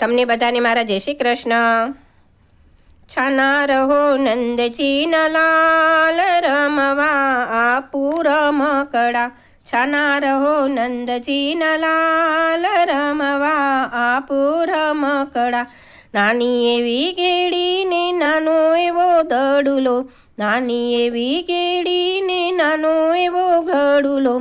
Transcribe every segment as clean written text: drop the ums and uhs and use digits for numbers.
તમને બધાને મારા જય શ્રી કૃષ્ણ। છાના રહો નંદજીના લાલ રમવા આપું રમકડા। છાના રહો નંદજીના લાલ રમવા આપું રમકડા। નાની એવી કેડીને નાનો એવો દડુલો, નાની એવી કેડીને નાનો એવો ગડુલો,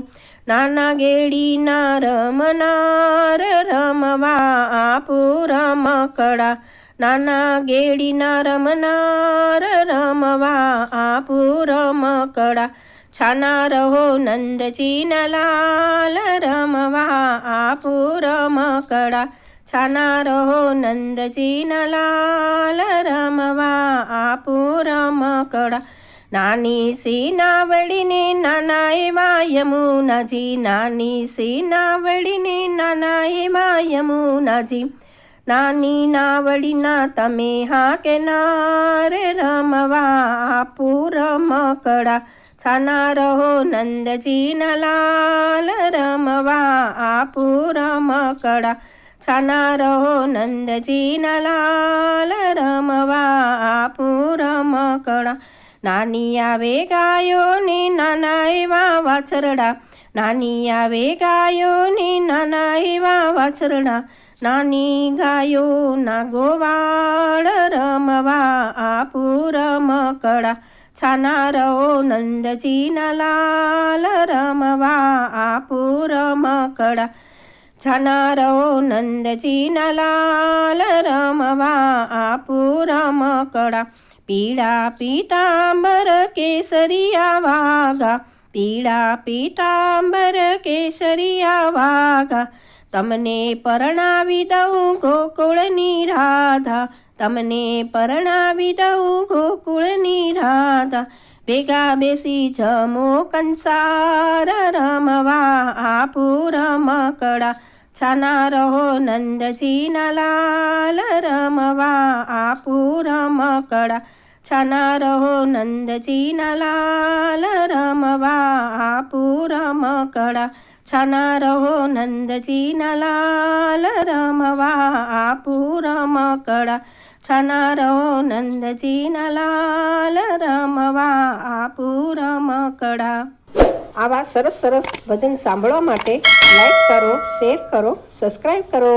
નાના ગેડીના રમનાર રમવા આપું રમકડા। નાના ગેડીના રમનાર રમવા આપું રમકડા। છાના રહો નંદજીના લાલ રમવા આપું રમકડા। છાના રહો નંદજીના લાલ રમવા આપું રમકડા। નાની સીના વળીને નાના એવા યમુનાજી, નાની સીના વળીને નાના એવા યમુનાજી, નાની નાવડીના તમે હા કેનાર રમવા આપું રમકડા। છાના રહો નંદજીના લાલ રમવા આપું રમકડા। છાના રહો નંદજીના લાલ રમવા આપું રમકડા। નાની આવે ગાયોને નાના એવા વાછરડા, નાની આવે ગાયોને નાના એવા વાછરડા, નાની ગાયોના ગોવાળ રમવા આપું રમકડા। છાના રહો નંદજીના લાલ રમવા આપું રમકડા। છાના રહો નંદજીના લાલ રમવા આપું રમકડા। પીળા પીતાંબર કેસરિયા વાગા, પીળા પીતાંબર કેસરિયા વાગા, તમને પરણાવી દઉં ગોકુળની રાધા, તમને પરણાવી દઉં ગોકુળની રાધા। ભેગા બેસી જમો કંસાર રમવા આપું રમકડા। છાના રહો નંદજીના લાલ રમવા આપું રમકડા। છાના રહો નંદજીના લાલ રમવા આપું રમકડા। છાના રહો નંદજીના લાલ રમવા આપું રમકડા। છાના રહો નંદજીના લાલ રમવા આપું રમકડા। આવા સરસ સરસ ભજન સાંભળવા માટે લાઈક કરો, શેર કરો, સબસ્ક્રાઈબ કરો।